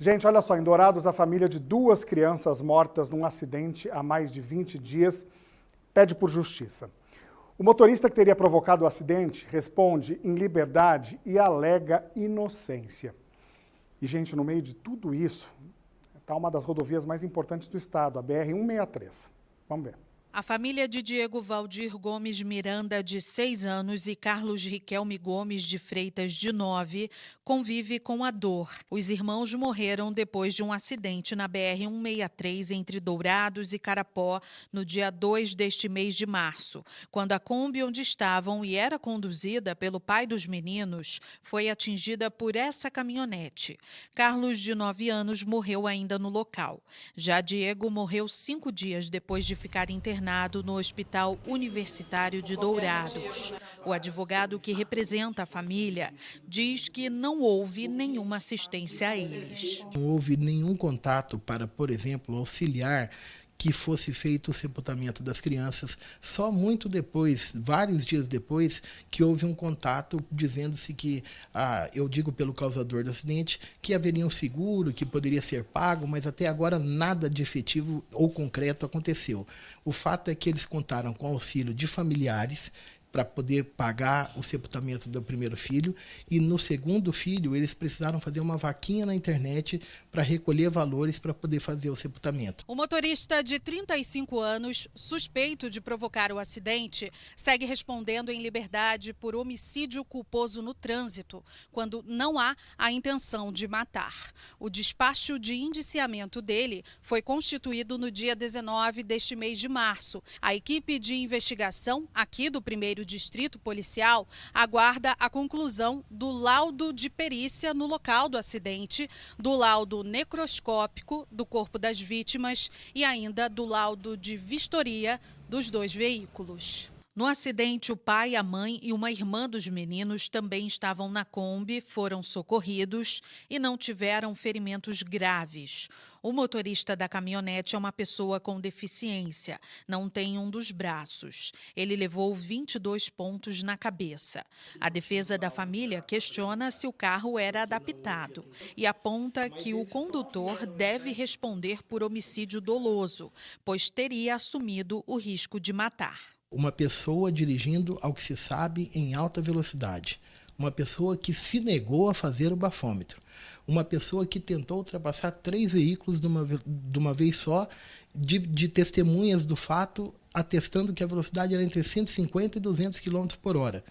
Gente, olha só, em Dourados, a família de duas crianças mortas num acidente há mais de 20 dias pede por justiça. O motorista que teria provocado o acidente responde em liberdade e alega inocência. E, gente, no meio de tudo isso, está uma das rodovias mais importantes do estado, a BR-163. Vamos ver. A família de Diego Valdir Gomes Miranda, de 6 anos, e Carlos Riquelme Gomes de Freitas, de 9, convive com a dor. Os irmãos morreram depois de um acidente na BR-163 entre Dourados e Carapó, no dia 2 deste mês de março, quando a Kombi onde estavam e era conduzida pelo pai dos meninos foi atingida por essa caminhonete. Carlos, de 9 anos, morreu ainda no local. Já Diego morreu 5 dias depois de ficar internado no Hospital Universitário de Dourados. O advogado que representa a família diz que não houve nenhuma assistência a eles. Não houve nenhum contato para, por exemplo, auxiliar que fosse feito o sepultamento das crianças. Só muito depois, vários dias depois, que houve um contato dizendo-se que, eu digo pelo causador do acidente, que haveria um seguro, que poderia ser pago, mas até agora nada de efetivo ou concreto aconteceu. O fato é que eles contaram com auxílio de familiares para poder pagar o sepultamento do primeiro filho, e no segundo filho eles precisaram fazer uma vaquinha na internet para recolher valores para poder fazer o sepultamento. O motorista de 35 anos, suspeito de provocar o acidente, segue respondendo em liberdade por homicídio culposo no trânsito, quando não há a intenção de matar. O despacho de indiciamento dele foi constituído no dia 19 deste mês de março. A equipe de investigação aqui do primeiro Distrito Policial aguarda a conclusão do laudo de perícia no local do acidente, do laudo necroscópico do corpo das vítimas e ainda do laudo de vistoria dos dois veículos. No acidente, o pai, a mãe e uma irmã dos meninos também estavam na Kombi, foram socorridos e não tiveram ferimentos graves. O motorista da caminhonete é uma pessoa com deficiência, não tem um dos braços. Ele levou 22 pontos na cabeça. A defesa da família questiona se o carro era adaptado e aponta que o condutor deve responder por homicídio doloso, pois teria assumido o risco de matar. Uma pessoa dirigindo, ao que se sabe, em alta velocidade. Uma pessoa que se negou a fazer o bafômetro. Uma pessoa que tentou ultrapassar 3 veículos de uma vez só, de testemunhas do fato, atestando que a velocidade era entre 150 e 200 km por hora.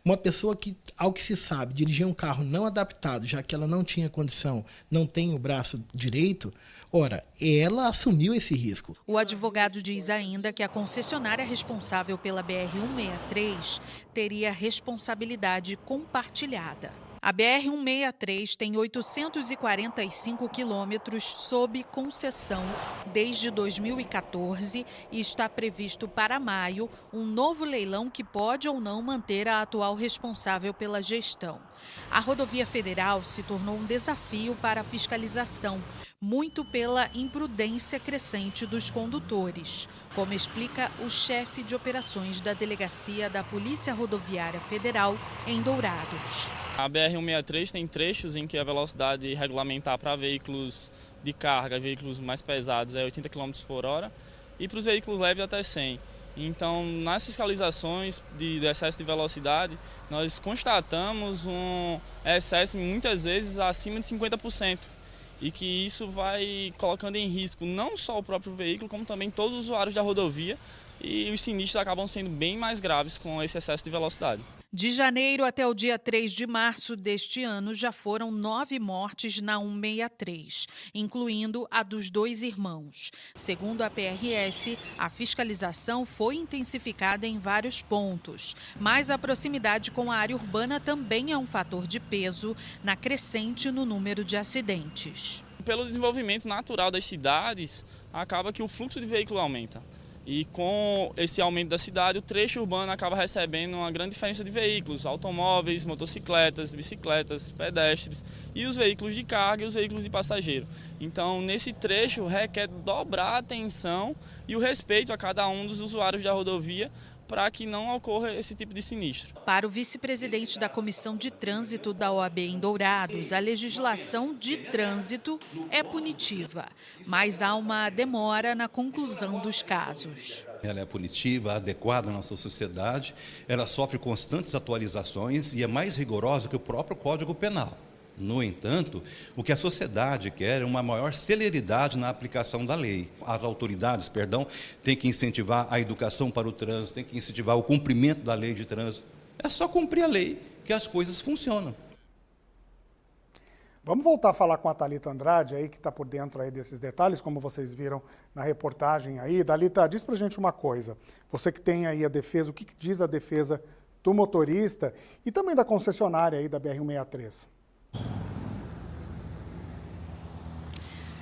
Uma pessoa que, ao que se sabe, dirigia um carro não adaptado, já que ela não tinha condição, não tem o braço direito, ora, ela assumiu esse risco. O advogado diz ainda que a concessionária responsável pela BR-163 teria responsabilidade compartilhada. A BR-163 tem 845 quilômetros sob concessão desde 2014 e está previsto para maio um novo leilão que pode ou não manter a atual responsável pela gestão. A rodovia federal se tornou um desafio para a fiscalização, muito pela imprudência crescente dos condutores, como explica o chefe de operações da Delegacia da Polícia Rodoviária Federal em Dourados. A BR-163 tem trechos em que a velocidade regulamentar para veículos de carga, veículos mais pesados, é 80 km por hora e para os veículos leves até 100. Então, nas fiscalizações de excesso de velocidade, nós constatamos um excesso muitas vezes acima de 50%. E que isso vai colocando em risco não só o próprio veículo, como também todos os usuários da rodovia, e os sinistros acabam sendo bem mais graves com esse excesso de velocidade. De janeiro até o dia 3 de março deste ano, já foram 9 mortes na 163, incluindo a dos 2 irmãos. Segundo a PRF, a fiscalização foi intensificada em vários pontos, mas a proximidade com a área urbana também é um fator de peso na crescente no número de acidentes. Pelo desenvolvimento natural das cidades, acaba que o fluxo de veículo aumenta. E com esse aumento da cidade, o trecho urbano acaba recebendo uma grande diferença de veículos, automóveis, motocicletas, bicicletas, pedestres e os veículos de carga e os veículos de passageiro. Então, nesse trecho, requer dobrar a atenção e o respeito a cada um dos usuários da rodovia para que não ocorra esse tipo de sinistro. Para o vice-presidente da Comissão de Trânsito da OAB em Dourados, a legislação de trânsito é punitiva, mas há uma demora na conclusão dos casos. Ela é punitiva, adequada à nossa sociedade, ela sofre constantes atualizações e é mais rigorosa que o próprio Código Penal. No entanto, o que a sociedade quer é uma maior celeridade na aplicação da lei. As autoridades, têm que incentivar a educação para o trânsito, têm que incentivar o cumprimento da lei de trânsito. É só cumprir a lei que as coisas funcionam. Vamos voltar a falar com a Thalita Andrade, aí, que está por dentro aí desses detalhes, como vocês viram na reportagem aí. Thalita, diz pra gente uma coisa. Você que tem aí a defesa, o que diz a defesa do motorista e também da concessionária aí da BR-163?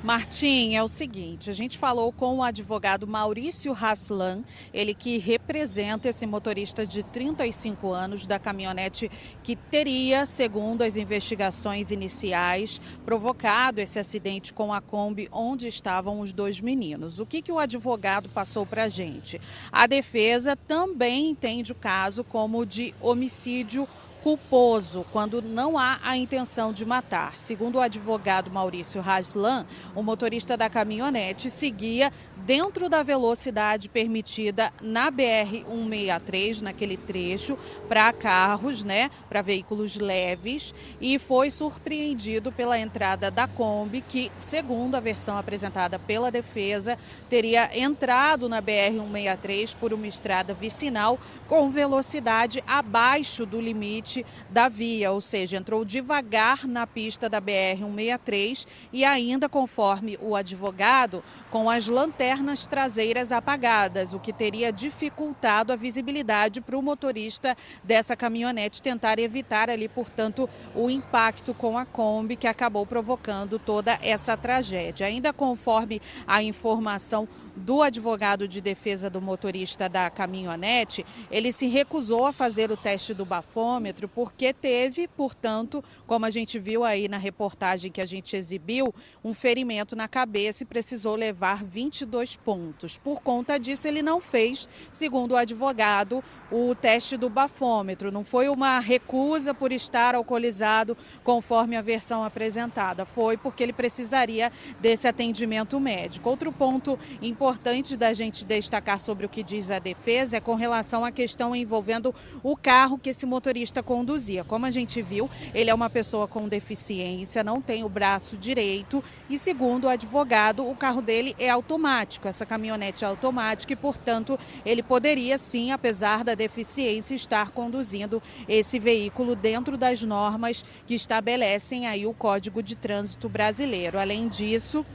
Martim, é o seguinte, a gente falou com o advogado Maurício Haslan, ele que representa esse motorista de 35 anos da caminhonete que teria, segundo as investigações iniciais, provocado esse acidente com a Kombi onde estavam os dois meninos. O que o advogado passou para a gente? A defesa também entende o caso como de homicídio culposo, quando não há a intenção de matar. Segundo o advogado Maurício Haslan, o motorista da caminhonete seguia dentro da velocidade permitida na BR-163, naquele trecho, para carros, para veículos leves, e foi surpreendido pela entrada da Kombi, que, segundo a versão apresentada pela defesa, teria entrado na BR-163 por uma estrada vicinal com velocidade abaixo do limite da via, ou seja, entrou devagar na pista da BR-163 e ainda, conforme o advogado, com as lanternas traseiras apagadas, o que teria dificultado a visibilidade para o motorista dessa caminhonete tentar evitar ali, portanto, o impacto com a Kombi que acabou provocando toda essa tragédia. Ainda conforme a informação do advogado de defesa do motorista da caminhonete, ele se recusou a fazer o teste do bafômetro porque teve, portanto, como a gente viu aí na reportagem que a gente exibiu, um ferimento na cabeça e precisou levar 22 pontos. Por conta disso, ele não fez, segundo o advogado, o teste do bafômetro. Não foi uma recusa por estar alcoolizado, conforme a versão apresentada. Foi porque ele precisaria desse atendimento médico. Outro ponto importante da gente destacar sobre o que diz a defesa é com relação à questão envolvendo o carro que esse motorista conduzia. Como a gente viu, ele é uma pessoa com deficiência, não tem o braço direito e, segundo o advogado, o carro dele é automático, essa caminhonete é automática e, portanto, ele poderia sim, apesar da deficiência, estar conduzindo esse veículo dentro das normas que estabelecem aí o Código de Trânsito brasileiro. Além disso,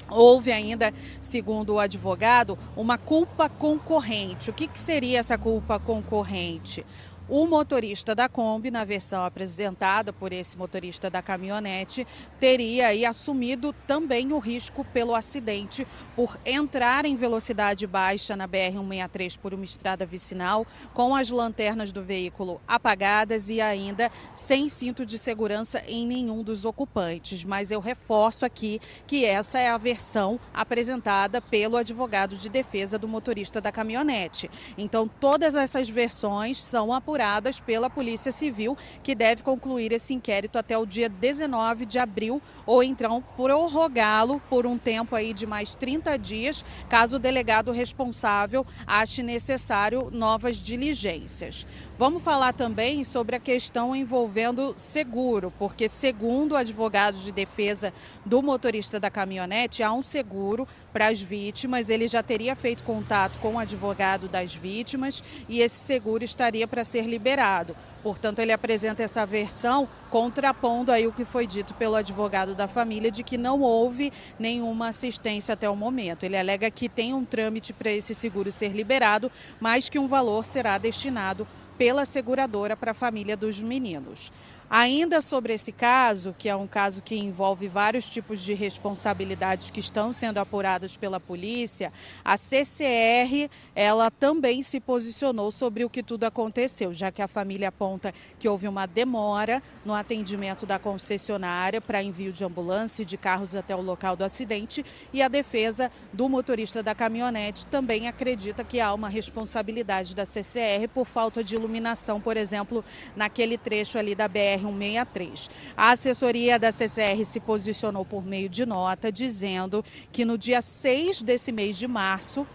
houve ainda, segundo o advogado, uma culpa concorrente. O que seria essa culpa concorrente? O motorista da Kombi, na versão apresentada por esse motorista da caminhonete, teria aí assumido também o risco pelo acidente por entrar em velocidade baixa na BR-163 por uma estrada vicinal, com as lanternas do veículo apagadas e ainda sem cinto de segurança em nenhum dos ocupantes. Mas eu reforço aqui que essa é a versão apresentada pelo advogado de defesa do motorista da caminhonete. Então, todas essas versões são apuradas pela Polícia Civil, que deve concluir esse inquérito até o dia 19 de abril, ou então prorrogá-lo por um tempo aí de mais 30 dias, caso o delegado responsável ache necessário novas diligências. Vamos falar também sobre a questão envolvendo seguro, porque, segundo o advogado de defesa do motorista da caminhonete, há um seguro para as vítimas. Ele já teria feito contato com o advogado das vítimas e esse seguro estaria para ser liberado. Portanto, ele apresenta essa versão contrapondo aí o que foi dito pelo advogado da família de que não houve nenhuma assistência até o momento. Ele alega que tem um trâmite para esse seguro ser liberado, mas que um valor será destinado pela seguradora para a família dos meninos. Ainda sobre esse caso, que é um caso que envolve vários tipos de responsabilidades que estão sendo apuradas pela polícia, a CCR, ela também se posicionou sobre o que tudo aconteceu, já que a família aponta que houve uma demora no atendimento da concessionária para envio de ambulância e de carros até o local do acidente, e a defesa do motorista da caminhonete também acredita que há uma responsabilidade da CCR por falta de iluminação, por exemplo, naquele trecho ali da BR-163. A assessoria da CCR se posicionou por meio de nota, dizendo que no dia 6 desse mês de março,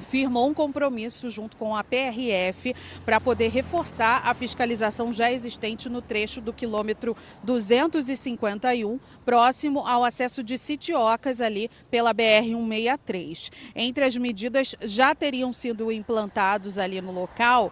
firmou um compromisso junto com a PRF para poder reforçar a fiscalização já existente no trecho do quilômetro 251, próximo ao acesso de Sitiocas ali pela BR-163. Entre as medidas já teriam sido implantados ali no local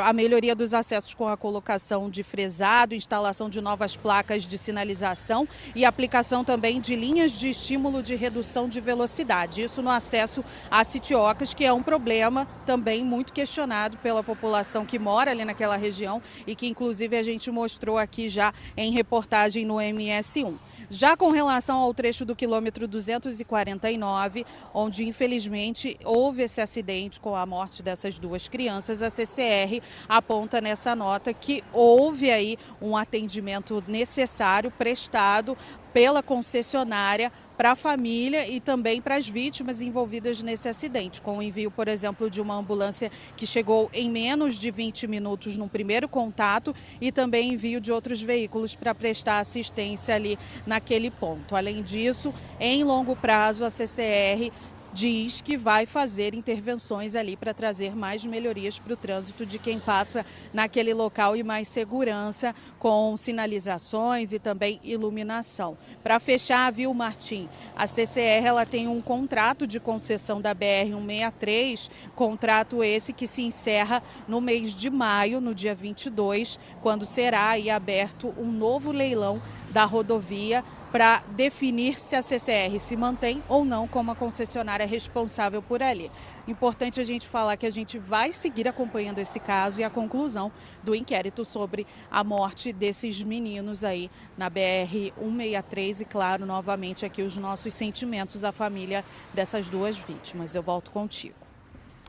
a melhoria dos acessos com a colocação de fresado, instalação de novas placas de sinalização e aplicação também de linhas de estímulo de redução de velocidade. Isso no acesso a Sitiocas, que é um problema também muito questionado pela população que mora ali naquela região e que inclusive a gente mostrou aqui já em reportagem no MS1. Já com relação ao trecho do quilômetro 249, onde infelizmente houve esse acidente com a morte dessas duas crianças, a CCR aponta nessa nota que houve aí um atendimento necessário prestado pela concessionária para a família e também para as vítimas envolvidas nesse acidente, com o envio, por exemplo, de uma ambulância que chegou em menos de 20 minutos no primeiro contato e também envio de outros veículos para prestar assistência ali naquele ponto. Além disso, em longo prazo, a CCR diz que vai fazer intervenções ali para trazer mais melhorias para o trânsito de quem passa naquele local e mais segurança com sinalizações e também iluminação. Para fechar, viu, Martim, a CCR ela tem um contrato de concessão da BR-163, contrato esse que se encerra no mês de maio, no dia 22, quando será aí aberto um novo leilão da rodovia para definir se a CCR se mantém ou não como a concessionária responsável por ali. Importante a gente falar que a gente vai seguir acompanhando esse caso e a conclusão do inquérito sobre a morte desses meninos aí na BR-163 e, claro, novamente aqui os nossos sentimentos à família dessas duas vítimas. Eu volto contigo.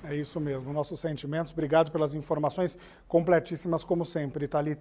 É isso mesmo, nossos sentimentos. Obrigado pelas informações completíssimas, como sempre, Thalita.